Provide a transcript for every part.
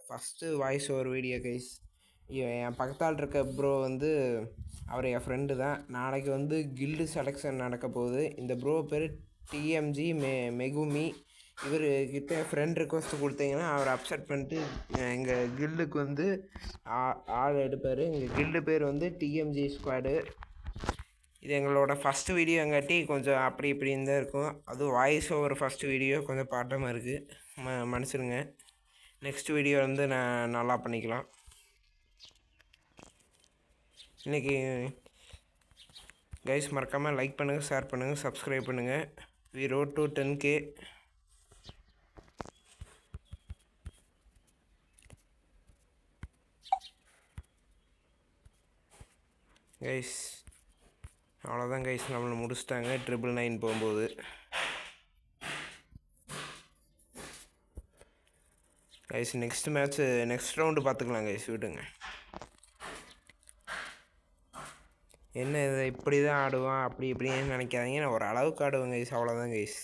First voice over video guys. என் பக்கத்தால் இருக்க ப்ரோ வந்து அவர் என் ஃப்ரெண்டு தான். நாளைக்கு வந்து கில்டு செலெக்ஷன் நடக்க போகுது. இந்த ப்ரோ பேர் டிஎம்ஜி மெகுமி. இவர்கிட்ட ஃப்ரெண்ட் ரிக்வஸ்ட்டு கொடுத்தீங்கன்னா அவர் அப்செட் பண்ணிட்டு எங்கள் கில்டுக்கு வந்து ஆள் எடுப்பார். எங்கள் கில்டு பேர் வந்து டிஎம்ஜி ஸ்குவாடு. இது எங்களோட ஃபஸ்ட்டு வீடியோங்காட்டி கொஞ்சம் அப்படி இப்படின்னு தான் இருக்கும். அதுவும் வாய்ஸ் ஓவர் ஃபஸ்ட்டு வீடியோ கொஞ்சம் பாட்டமாக இருக்குது, மன்னிச்சிடுங்க. நெக்ஸ்ட் வீடியோ வந்து நான் நல்லா பண்ணிக்கலாம். இன்றைக்கி கைஸ் மறக்காமல் லைக் பண்ணுங்கள், ஷேர் பண்ணுங்கள், சப்ஸ்கிரைப் பண்ணுங்கள். We road to 10K. Guys அவ்வளோதான் கைஸ், நம்மளை முடிச்சிட்டாங்க 999 போகும்போது. Guys next match next round பார்த்துக்கலாம் கைஸ், விடுங்க. என்ன இதை இப்படி தான் ஆடுவான் அப்படி இப்படின்னு நினைக்காதீங்க. நான் ஒரு அளவுக்கு ஆடுவேன் கைஸ், அவ்வளோதான் கைஸ்.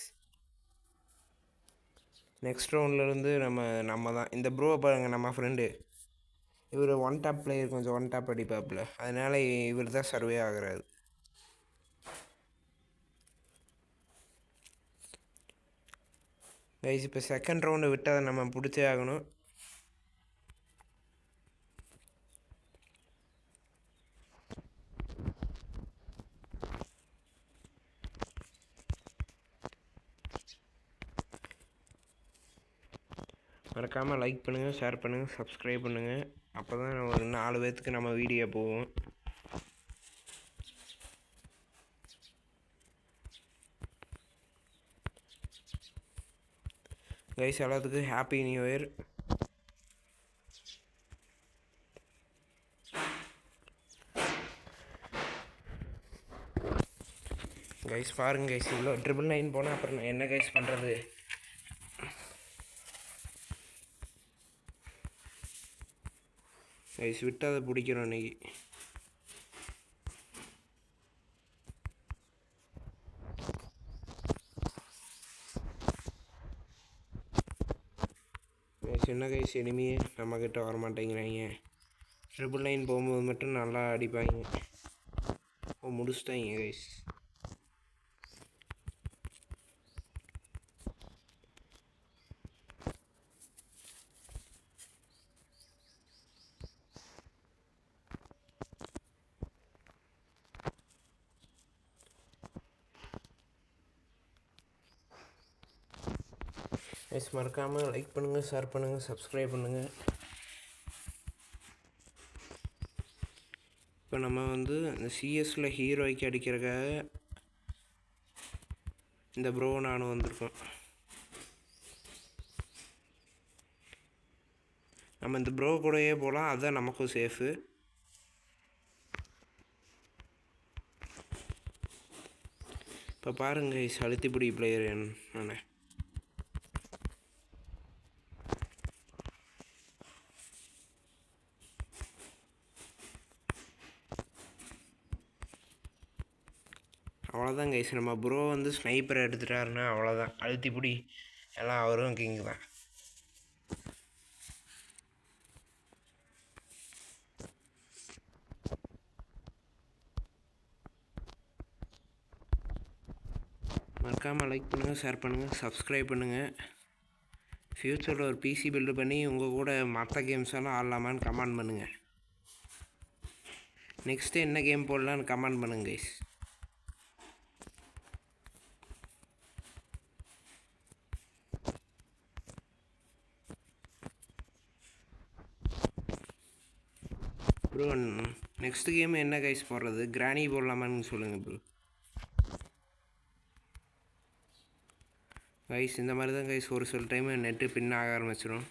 நெக்ஸ்ட் ரவுண்ட்லேருந்து நம்ம தான். இந்த ப்ரோ பாருங்கள், நம்ம ஃப்ரெண்டு. இவர் ஒன் டாப் பிளேயர், கொஞ்சம் ஒன் டாப் அடிப்பாப்பில். அதனால் இவர் தான் சர்வே ஆகிறாரு. கைஸ் இப்போ செகண்ட் ரவுண்டு விட்டு அதை நம்ம பிடிச்சே ஆகணும். மறக்காமல் லைக் பண்ணுங்கள், ஷேர் பண்ணுங்கள், சப்ஸ்கிரைப் பண்ணுங்கள். அப்போ தான் ஒரு 4 பேர்த்துக்கு நம்ம வீடியோ போவோம். கைஸ் எல்லாத்துக்கும் ஹாப்பி நியூ இயர். கைஸ் பாருங்க கைஸ், இவ்வளோ 999 போனால் அப்புறம் நான் என்ன கைஸ் பண்ணுறது? கைஸ் விட்டு அதை பிடிக்கிறோம் இன்றைக்கி. கைஸ் என்ன கைஸ், இனிமையே நம்மக்கிட்ட வர மாட்டேங்கிறாங்க. 999 போகும்போது மட்டும் நல்லா அடிப்பாங்க. முடிச்சிட்டாங்க கைஸ். கைஸ் மறக்காமல் லைக் பண்ணுங்கள், ஷேர் பண்ணுங்கள், சப்ஸ்கிரைப் பண்ணுங்கள். இப்போ நம்ம வந்து இந்த சிஎஸ்சில் ஹீரோய்க்கு அடிக்கிறதுக்காக இந்த ப்ரோ நானும் வந்திருக்கோம். நம்ம இந்த ப்ரோ கூடயே போகலாம், அதுதான் நமக்கும் சேஃபு. இப்போ பாருங்க கைஸ், அழுத்திப்பிடி பிளேயர் நான். அவ்வளோதான் கைஸ், நம்ம ப்ரோ வந்து ஸ்னைப்பரை எடுத்துட்டாருன்னா அவ்வளோதான். அழுத்திப்பிடி எல்லாம் அவரும் கிங் தான். மறக்காமல் லைக் பண்ணுங்கள், ஷேர் பண்ணுங்கள், சப்ஸ்கிரைப் பண்ணுங்கள். ஃப்யூச்சரில் ஒரு பிசி பில்டு பண்ணி உங்கள் கூட மற்ற கேம்ஸ் எல்லாம் ஆடலாமான்னு கமெண்ட் பண்ணுங்கள். நெக்ஸ்ட்டு என்ன கேம் போடலான்னு கமெண்ட் பண்ணுங்க கைஸ். ப்ரோ நெக்ஸ்ட் கேம் என்ன கைஸ் போடுறது? கிராணி போடலாமான்னு சொல்லுங்கள் ப்ரோ. கைஸ் இந்த மாதிரி தான் கைஸ் ஒரு சில டைம் நெட்டு பின் ஆக ஆரம்பிச்சிடும்.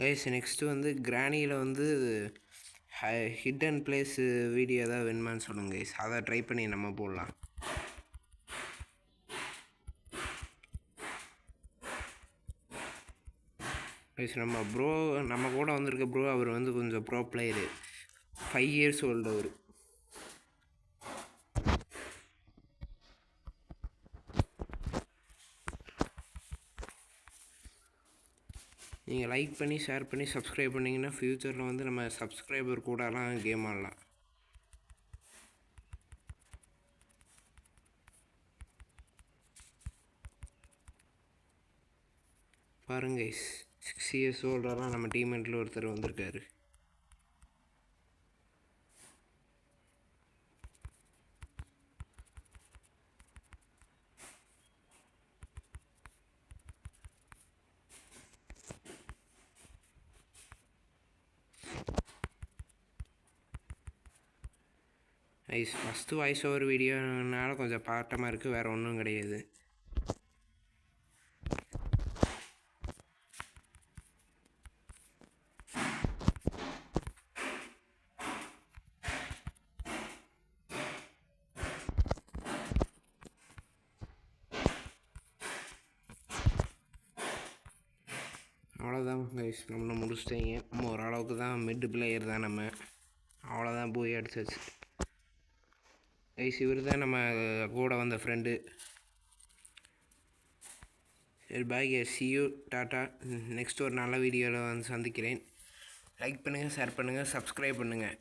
கைஸ் நெக்ஸ்ட்டு வந்து கிராணியில் வந்து ஹிடன் பிளேஸு வீடியோ தான் வேணுமான்னு சொல்லுங்கள் கைஸ். அதை ட்ரை பண்ணி நம்ம போடலாம். கைஸ் நம்ம கூட வந்திருக்க ப்ரோ அவர் வந்து கொஞ்சம் ப்ரோ பிளேயரு, 5 இயர்ஸ் ஓல்டு அவர். நீங்கள் லைக் பண்ணி ஷேர் பண்ணி சப்ஸ்கிரைப் பண்ணிங்கன்னா ஃப்யூச்சரில் வந்து நம்ம சப்ஸ்கிரைபர் கூடலாம் கேம் ஆடலாம். பாருங்க 6 இயர்ஸ் ஓல்டெல்லாம் நம்ம டீம்மேட்டில் ஒருத்தர் வந்திருக்காரு. ஃபஸ்ட்டு வாய்ஸ் ஓவர் வீடியோனால கொஞ்சம் பாட்டமாக இருக்குது, வேறு ஒன்றும் கிடையாது. அவ்வளோதான் கைஸ், நம்மளை முடிச்சிட்டீங்க. நம்ம ஓரளவுக்கு தான் மிட் பிளேயர் தான் நம்ம, அவ்வளோதான் போய் அடிச்சாச்சு கைஸ். இவர் தான் நம்ம கூட வந்த ஃப்ரெண்டு. சரி பாய், சியூ, டாட்டா. நெக்ஸ்ட் ஒரு நல்ல வீடியோவில் வந்து சந்திக்கிறேன். லைக் பண்ணுங்கள், ஷேர் பண்ணுங்கள், சப்ஸ்கிரைப் பண்ணுங்கள்.